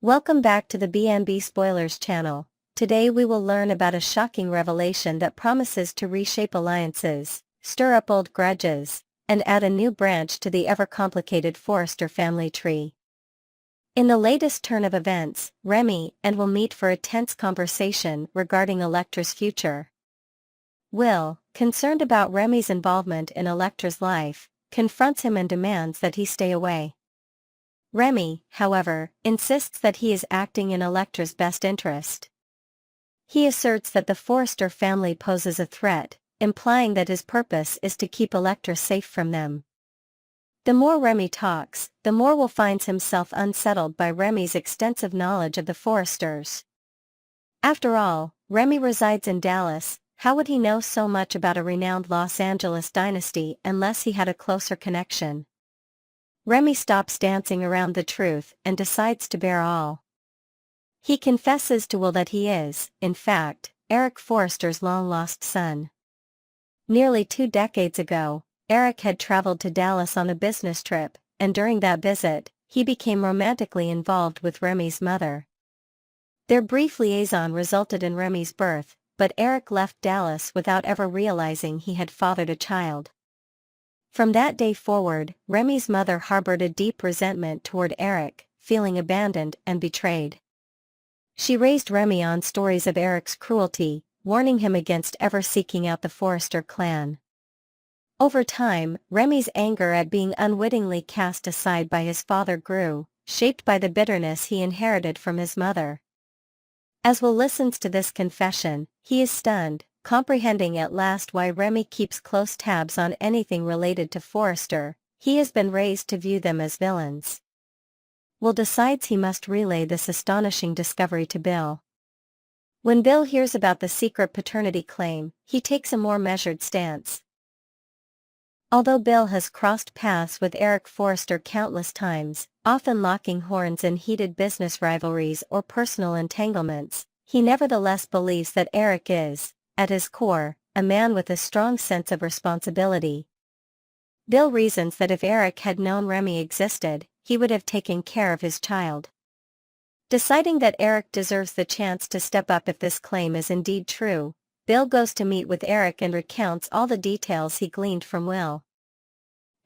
Welcome back to the BNB Spoilers channel. Today we will learn about a shocking revelation that promises to reshape alliances, stir up old grudges, and add a new branch to the ever-complicated Forrester family tree. In the latest turn of events, Remy and Will meet for a tense conversation regarding Electra's future. Will, concerned about Remy's involvement in Electra's life, confronts him and demands that he stay away. Remy, however, insists that he is acting in Electra's best interest. He asserts that the Forrester family poses a threat, implying that his purpose is to keep Electra safe from them. The more Remy talks, the more Will finds himself unsettled by Remy's extensive knowledge of the Forresters. After all, Remy resides in Dallas. How would he know so much about a renowned Los Angeles dynasty unless he had a closer connection? Remy stops dancing around the truth and decides to bear all. He confesses to Will that he is, in fact, Eric Forrester's long-lost son. Nearly 2 decades ago, Eric had traveled to Dallas on a business trip, and during that visit, he became romantically involved with Remy's mother. Their brief liaison resulted in Remy's birth, but Eric left Dallas without ever realizing he had fathered a child. From that day forward, Remy's mother harbored a deep resentment toward Eric, feeling abandoned and betrayed. She raised Remy on stories of Eric's cruelty, warning him against ever seeking out the Forrester clan. Over time, Remy's anger at being unwittingly cast aside by his father grew, shaped by the bitterness he inherited from his mother. As Will listens to this confession, he is stunned, comprehending at last why Remy keeps close tabs on anything related to Forrester. He has been raised to view them as villains. Will decides he must relay this astonishing discovery to Bill. When Bill hears about the secret paternity claim, he takes a more measured stance. Although Bill has crossed paths with Eric Forrester countless times, often locking horns in heated business rivalries or personal entanglements, he nevertheless believes that Eric is, at his core, a man with a strong sense of responsibility. Bill reasons that if Eric had known Remy existed, he would have taken care of his child. Deciding that Eric deserves the chance to step up if this claim is indeed true, Bill goes to meet with Eric and recounts all the details he gleaned from Will.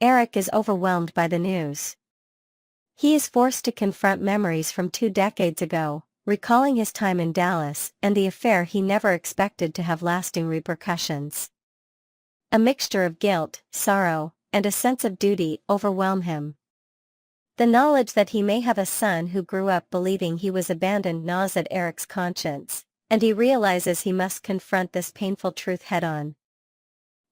Eric is overwhelmed by the news. He is forced to confront memories from 2 decades ago, recalling his time in Dallas and the affair he never expected to have lasting repercussions. A mixture of guilt, sorrow, and a sense of duty overwhelm him. The knowledge that he may have a son who grew up believing he was abandoned gnaws at Eric's conscience, and he realizes he must confront this painful truth head-on.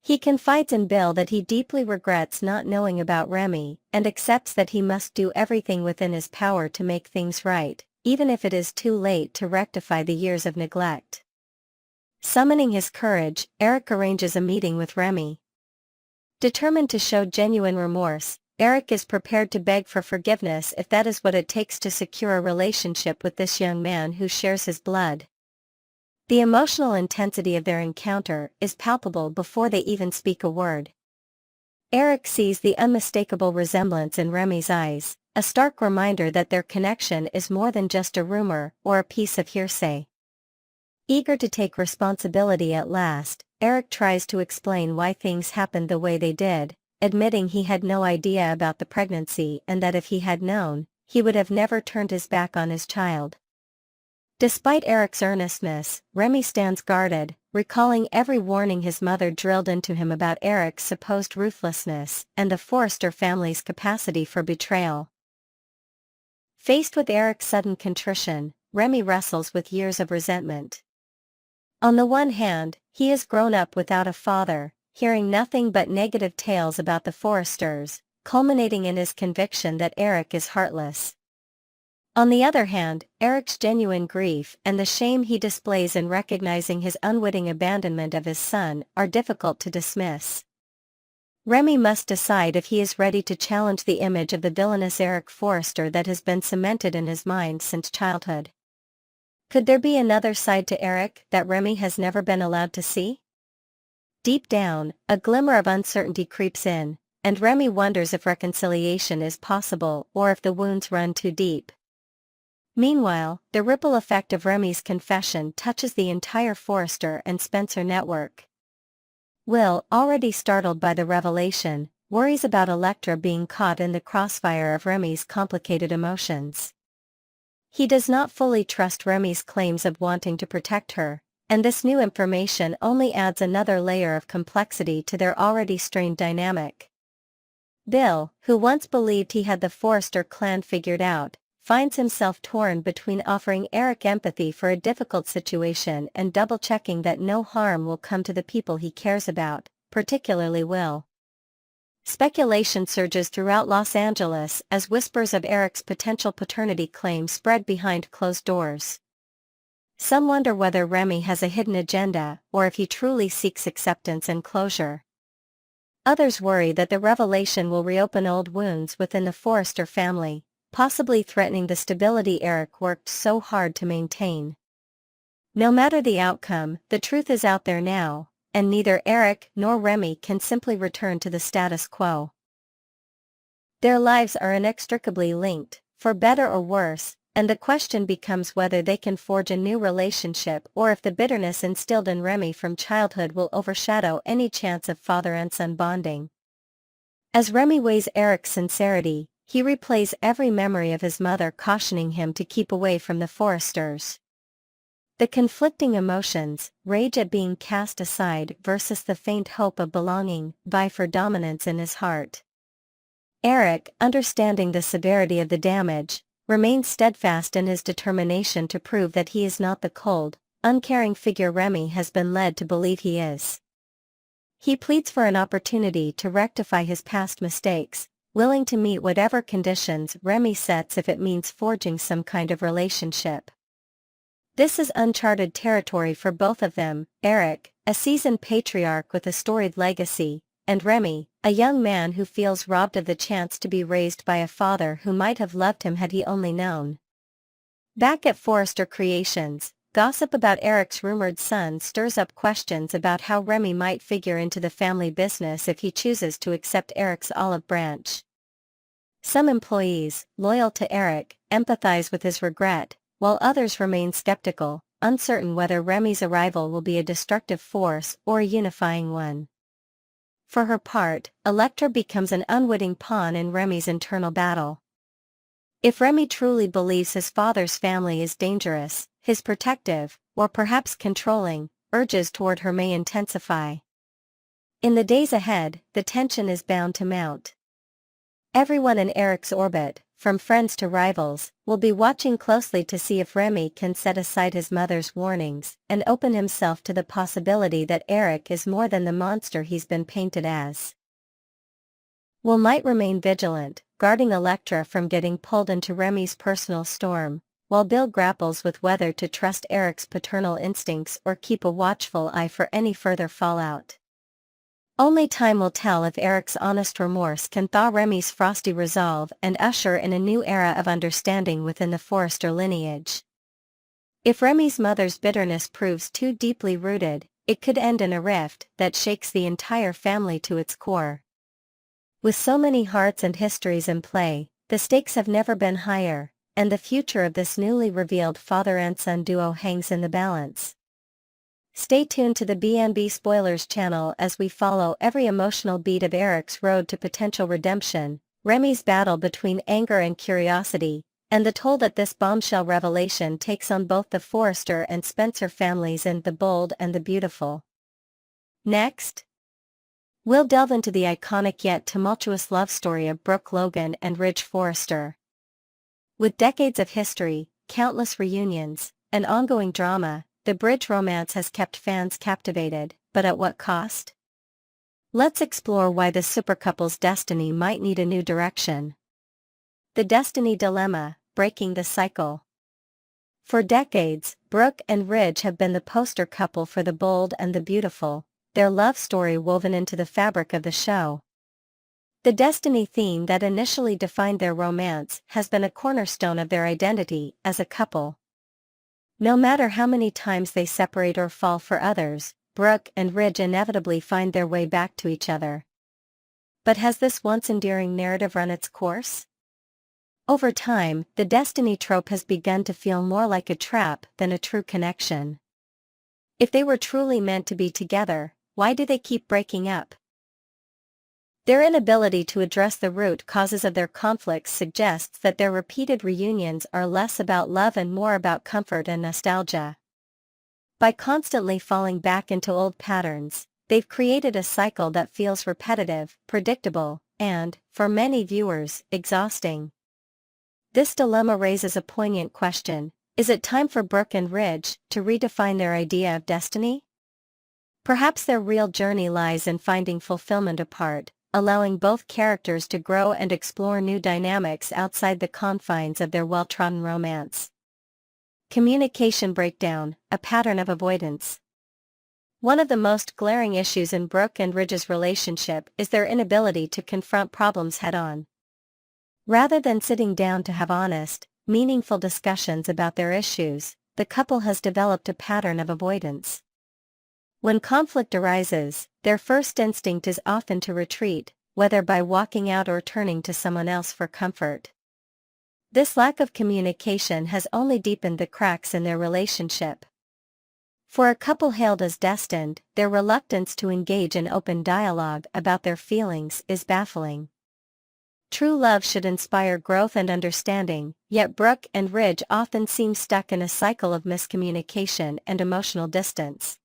He confides in Bill that he deeply regrets not knowing about Remy, and accepts that he must do everything within his power to make things right, even if it is too late to rectify the years of neglect. Summoning his courage, Eric arranges a meeting with Remy. Determined to show genuine remorse, Eric is prepared to beg for forgiveness if that is what it takes to secure a relationship with this young man who shares his blood. The emotional intensity of their encounter is palpable before they even speak a word. Eric sees the unmistakable resemblance in Remy's eyes, a stark reminder that their connection is more than just a rumor or a piece of hearsay. Eager to take responsibility at last, Eric tries to explain why things happened the way they did, admitting he had no idea about the pregnancy and that if he had known, he would have never turned his back on his child. Despite Eric's earnestness, Remy stands guarded, recalling every warning his mother drilled into him about Eric's supposed ruthlessness and the Forrester family's capacity for betrayal. Faced with Eric's sudden contrition, Remy wrestles with years of resentment. On the one hand, he has grown up without a father, hearing nothing but negative tales about the Forresters, culminating in his conviction that Eric is heartless. On the other hand, Eric's genuine grief and the shame he displays in recognizing his unwitting abandonment of his son are difficult to dismiss. Remy must decide if he is ready to challenge the image of the villainous Eric Forrester that has been cemented in his mind since childhood. Could there be another side to Eric that Remy has never been allowed to see? Deep down, a glimmer of uncertainty creeps in, and Remy wonders if reconciliation is possible or if the wounds run too deep. Meanwhile, the ripple effect of Remy's confession touches the entire Forrester and Spencer network. Will, already startled by the revelation, worries about Elektra being caught in the crossfire of Remy's complicated emotions. He does not fully trust Remy's claims of wanting to protect her, and this new information only adds another layer of complexity to their already strained dynamic. Bill, who once believed he had the Forrester clan figured out, finds himself torn between offering Eric empathy for a difficult situation and double-checking that no harm will come to the people he cares about, particularly Will. Speculation surges throughout Los Angeles as whispers of Eric's potential paternity claim spread behind closed doors. Some wonder whether Remy has a hidden agenda or if he truly seeks acceptance and closure. Others worry that the revelation will reopen old wounds within the Forrester family, possibly threatening the stability Eric worked so hard to maintain. No matter the outcome, the truth is out there now, and neither Eric nor Remy can simply return to the status quo. Their lives are inextricably linked, for better or worse, and the question becomes whether they can forge a new relationship or if the bitterness instilled in Remy from childhood will overshadow any chance of father and son bonding. As Remy weighs Eric's sincerity, he replays every memory of his mother cautioning him to keep away from the Forresters. The conflicting emotions, rage at being cast aside versus the faint hope of belonging, vie for dominance in his heart. Eric, understanding the severity of the damage, remains steadfast in his determination to prove that he is not the cold, uncaring figure Remy has been led to believe he is. He pleads for an opportunity to rectify his past mistakes, willing to meet whatever conditions Remy sets if it means forging some kind of relationship. This is uncharted territory for both of them, Eric, a seasoned patriarch with a storied legacy, and Remy, a young man who feels robbed of the chance to be raised by a father who might have loved him had he only known. Back at Forrester Creations, gossip about Eric's rumored son stirs up questions about how Remy might figure into the family business if he chooses to accept Eric's olive branch. Some employees, loyal to Eric, empathize with his regret, while others remain skeptical, uncertain whether Remy's arrival will be a destructive force or a unifying one. For her part, Elektra becomes an unwitting pawn in Remy's internal battle. If Remy truly believes his father's family is dangerous, his protective, or perhaps controlling, urges toward her may intensify. In the days ahead, the tension is bound to mount. Everyone in Eric's orbit, from friends to rivals, will be watching closely to see if Remy can set aside his mother's warnings and open himself to the possibility that Eric is more than the monster he's been painted as. Will might remain vigilant, guarding Elektra from getting pulled into Remy's personal storm, while Bill grapples with whether to trust Eric's paternal instincts or keep a watchful eye for any further fallout. Only time will tell if Eric's honest remorse can thaw Remy's frosty resolve and usher in a new era of understanding within the Forrester lineage. If Remy's mother's bitterness proves too deeply rooted, it could end in a rift that shakes the entire family to its core. With so many hearts and histories in play, the stakes have never been higher, and the future of this newly revealed father and son duo hangs in the balance. Stay tuned to the B&B Spoilers channel as we follow every emotional beat of Eric's road to potential redemption, Remy's battle between anger and curiosity, and the toll that this bombshell revelation takes on both the Forrester and Spencer families in The Bold and the Beautiful. Next, we'll delve into the iconic yet tumultuous love story of Brooke Logan and Ridge Forrester. With decades of history, countless reunions, and ongoing drama, the bridge romance has kept fans captivated, but at what cost? Let's explore why this supercouple's destiny might need a new direction. The Destiny Dilemma, breaking the cycle. For decades, Brooke and Ridge have been the poster couple for The Bold and the Beautiful, their love story woven into the fabric of the show. The destiny theme that initially defined their romance has been a cornerstone of their identity as a couple. No matter how many times they separate or fall for others, Brooke and Ridge inevitably find their way back to each other. But has this once endearing narrative run its course? Over time, the destiny trope has begun to feel more like a trap than a true connection. If they were truly meant to be together, why do they keep breaking up? Their inability to address the root causes of their conflicts suggests that their repeated reunions are less about love and more about comfort and nostalgia. By constantly falling back into old patterns, they've created a cycle that feels repetitive, predictable, and, for many viewers, exhausting. This dilemma raises a poignant question: is it time for Brooke and Ridge to redefine their idea of destiny? Perhaps their real journey lies in finding fulfillment apart, allowing both characters to grow and explore new dynamics outside the confines of their well-trodden romance. Communication breakdown, a pattern of avoidance. One of the most glaring issues in Brooke and Ridge's relationship is their inability to confront problems head-on. Rather than sitting down to have honest, meaningful discussions about their issues, the couple has developed a pattern of avoidance. When conflict arises, their first instinct is often to retreat, whether by walking out or turning to someone else for comfort. This lack of communication has only deepened the cracks in their relationship. For a couple hailed as destined, their reluctance to engage in open dialogue about their feelings is baffling. True love should inspire growth and understanding, yet Brooke and Ridge often seem stuck in a cycle of miscommunication and emotional distance.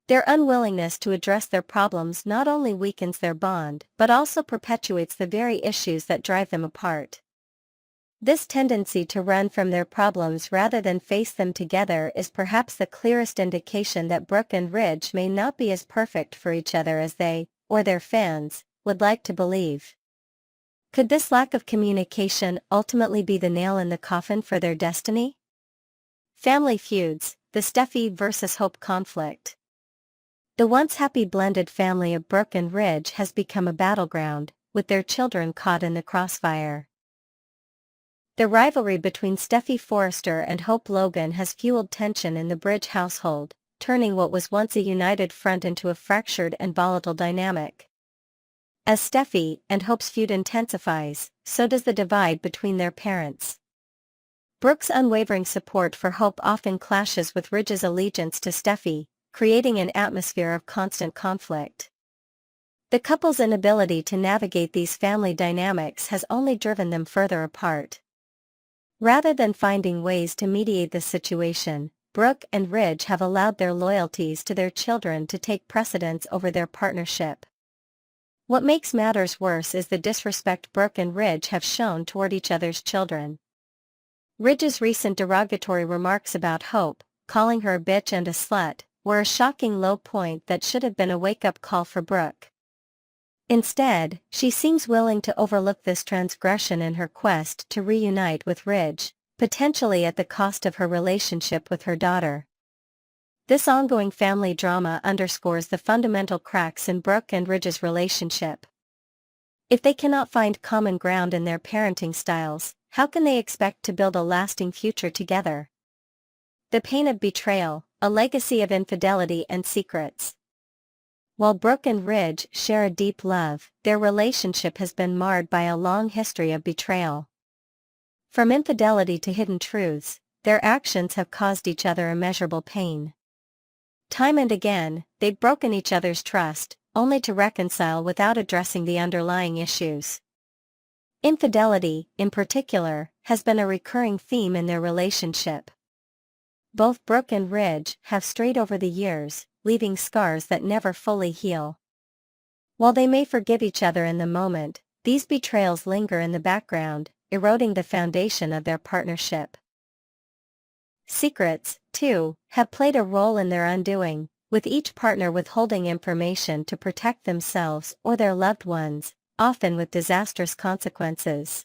Their unwillingness to address their problems not only weakens their bond but also perpetuates the very issues that drive them apart. This tendency to run from their problems rather than face them together is perhaps the clearest indication that Brooke and Ridge may not be as perfect for each other as they, or their fans, would like to believe. Could this lack of communication ultimately be the nail in the coffin for their destiny? Family feuds, the Steffi versus Hope conflict. The once happy blended family of Brooke and Ridge has become a battleground, with their children caught in the crossfire. The rivalry between Steffi Forrester and Hope Logan has fueled tension in the Bridge household, turning what was once a united front into a fractured and volatile dynamic. As Steffi and Hope's feud intensifies, so does the divide between their parents. Brooke's unwavering support for Hope often clashes with Ridge's allegiance to Steffi, creating an atmosphere of constant conflict. The couple's inability to navigate these family dynamics has only driven them further apart. Rather than finding ways to mediate the situation, Brooke and Ridge have allowed their loyalties to their children to take precedence over their partnership. What makes matters worse is the disrespect Brooke and Ridge have shown toward each other's children. Ridge's recent derogatory remarks about Hope, calling her a bitch and a slut, were a shocking low point that should have been a wake-up call for Brooke. Instead, she seems willing to overlook this transgression in her quest to reunite with Ridge, potentially at the cost of her relationship with her daughter. This ongoing family drama underscores the fundamental cracks in Brooke and Ridge's relationship. If they cannot find common ground in their parenting styles, how can they expect to build a lasting future together? The pain of betrayal, a legacy of infidelity and secrets. While Brooke and Ridge share a deep love, their relationship has been marred by a long history of betrayal. From infidelity to hidden truths, their actions have caused each other immeasurable pain. Time and again, they've broken each other's trust, only to reconcile without addressing the underlying issues. Infidelity, in particular, has been a recurring theme in their relationship. Both Brooke and Ridge have strayed over the years, leaving scars that never fully heal. While they may forgive each other in the moment, these betrayals linger in the background, eroding the foundation of their partnership. Secrets, too, have played a role in their undoing, with each partner withholding information to protect themselves or their loved ones, often with disastrous consequences.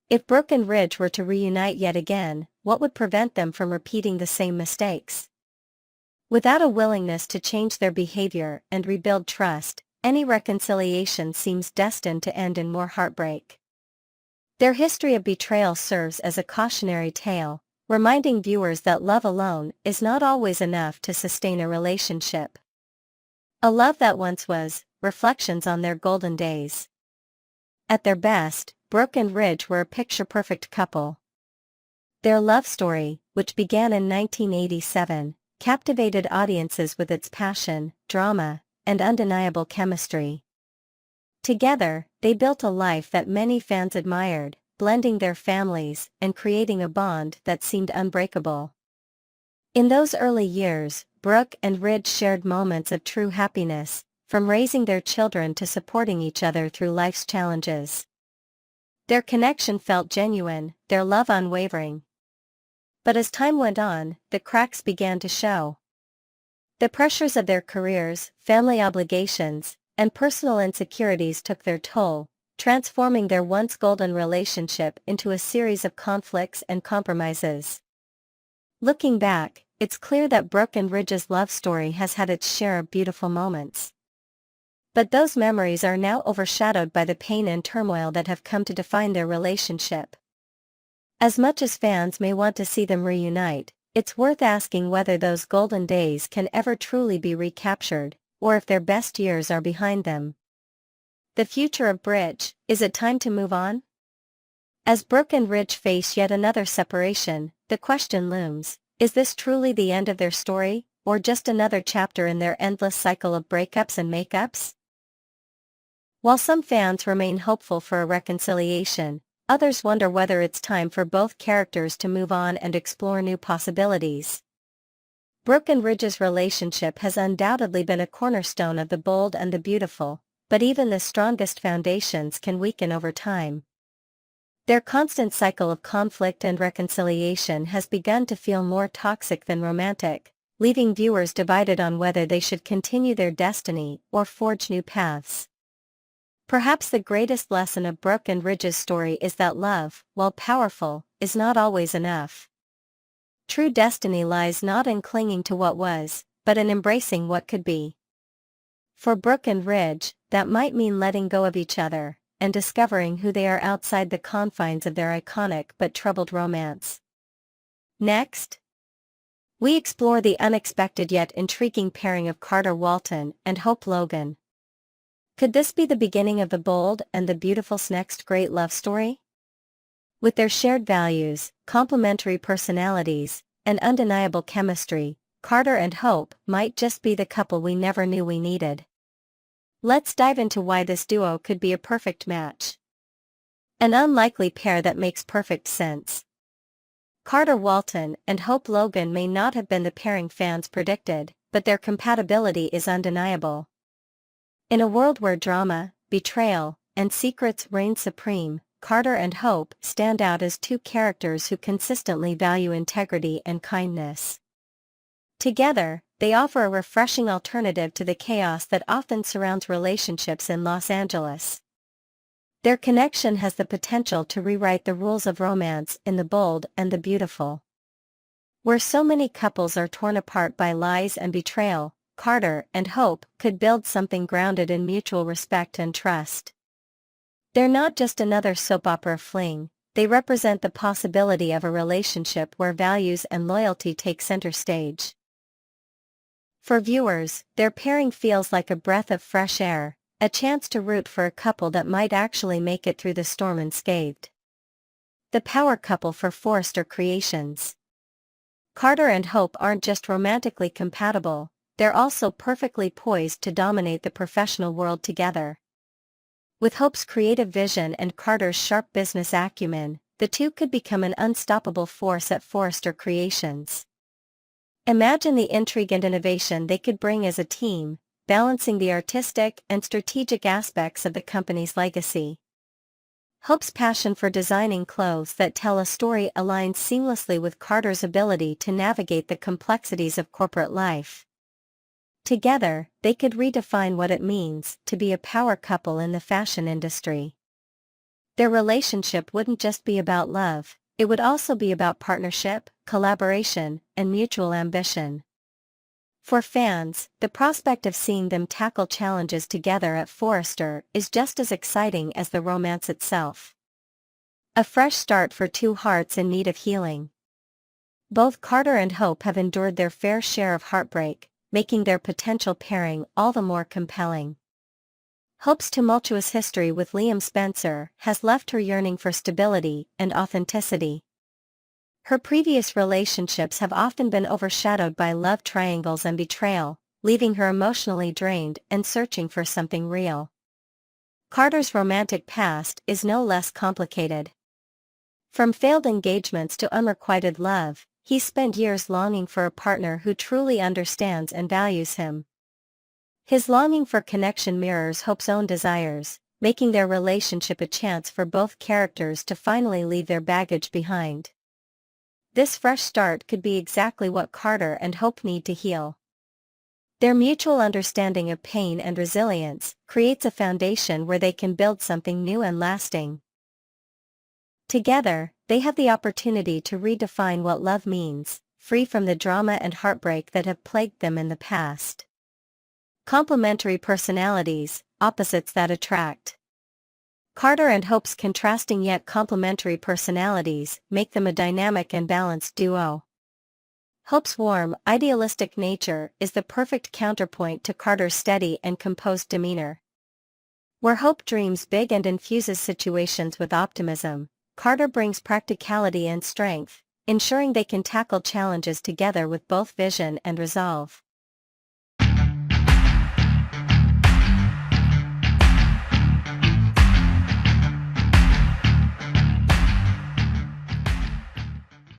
If Brooke and Ridge were to reunite yet again, what would prevent them from repeating the same mistakes? Without a willingness to change their behavior and rebuild trust, any reconciliation seems destined to end in more heartbreak. Their history of betrayal serves as a cautionary tale, reminding viewers that love alone is not always enough to sustain a relationship. A Love That Once Was, Reflections on Their Golden Days. At their best, Brooke and Ridge were a picture-perfect couple. Their love story, which began in 1987, captivated audiences with its passion, drama, and undeniable chemistry. Together, they built a life that many fans admired, blending their families and creating a bond that seemed unbreakable. In those early years, Brooke and Ridge shared moments of true happiness, from raising their children to supporting each other through life's challenges. Their connection felt genuine, their love unwavering. But as time went on, the cracks began to show. The pressures of their careers, family obligations, and personal insecurities took their toll, transforming their once golden relationship into a series of conflicts and compromises. Looking back, it's clear that Brooke and Ridge's love story has had its share of beautiful moments. But those memories are now overshadowed by the pain and turmoil that have come to define their relationship. As much as fans may want to see them reunite, it's worth asking whether those golden days can ever truly be recaptured, or if their best years are behind them. The future of Bridge, is it time to move on? As Brooke and Ridge face yet another separation, the question looms, is this truly the end of their story, or just another chapter in their endless cycle of breakups and makeups? While some fans remain hopeful for a reconciliation, others wonder whether it's time for both characters to move on and explore new possibilities. Brooke and Ridge's relationship has undoubtedly been a cornerstone of the bold and the beautiful, but even the strongest foundations can weaken over time. Their constant cycle of conflict and reconciliation has begun to feel more toxic than romantic, leaving viewers divided on whether they should continue their destiny or forge new paths. Perhaps the greatest lesson of Brooke and Ridge's story is that love, while powerful, is not always enough. True destiny lies not in clinging to what was, but in embracing what could be. For Brooke and Ridge, that might mean letting go of each other, and discovering who they are outside the confines of their iconic but troubled romance. Next, we explore the unexpected yet intriguing pairing of Carter Walton and Hope Logan. Could this be the beginning of the bold and the beautiful's next great love story? With their shared values, complementary personalities, and undeniable chemistry, Carter and Hope might just be the couple we never knew we needed. Let's dive into why this duo could be a perfect match. An unlikely pair that makes perfect sense. Carter Walton and Hope Logan may not have been the pairing fans predicted, but their compatibility is undeniable. In a world where drama, betrayal, and secrets reign supreme, Carter and Hope stand out as two characters who consistently value integrity and kindness. Together, they offer a refreshing alternative to the chaos that often surrounds relationships in Los Angeles. Their connection has the potential to rewrite the rules of romance in the bold and the beautiful. Where so many couples are torn apart by lies and betrayal, Carter and Hope could build something grounded in mutual respect and trust. They're not just another soap opera fling, they represent the possibility of a relationship where values and loyalty take center stage. For viewers, their pairing feels like a breath of fresh air, a chance to root for a couple that might actually make it through the storm unscathed. The power couple for Forrester Creations. Carter and Hope aren't just romantically compatible, they're also perfectly poised to dominate the professional world together. With Hope's creative vision and Carter's sharp business acumen, the two could become an unstoppable force at Forrester Creations. Imagine the intrigue and innovation they could bring as a team, balancing the artistic and strategic aspects of the company's legacy. Hope's passion for designing clothes that tell a story aligns seamlessly with Carter's ability to navigate the complexities of corporate life. Together, they could redefine what it means to be a power couple in the fashion industry. Their relationship wouldn't just be about love, it would also be about partnership, collaboration, and mutual ambition. For fans, the prospect of seeing them tackle challenges together at Forrester is just as exciting as the romance itself. A fresh start for two hearts in need of healing. Both Carter and Hope have endured their fair share of heartbreak, making their potential pairing all the more compelling. Hope's tumultuous history with Liam Spencer has left her yearning for stability and authenticity. Her previous relationships have often been overshadowed by love triangles and betrayal, leaving her emotionally drained and searching for something real. Carter's romantic past is no less complicated. From failed engagements to unrequited love, he spent years longing for a partner who truly understands and values him. His longing for connection mirrors Hope's own desires, making their relationship a chance for both characters to finally leave their baggage behind. This fresh start could be exactly what Carter and Hope need to heal. Their mutual understanding of pain and resilience creates a foundation where they can build something new and lasting. Together, they have the opportunity to redefine what love means, free from the drama and heartbreak that have plagued them in the past. Complementary personalities, opposites that attract. Carter and Hope's contrasting yet complementary personalities make them a dynamic and balanced duo. Hope's warm, idealistic nature is the perfect counterpoint to Carter's steady and composed demeanor. Where Hope dreams big and infuses situations with optimism, Carter brings practicality and strength, ensuring they can tackle challenges together with both vision and resolve.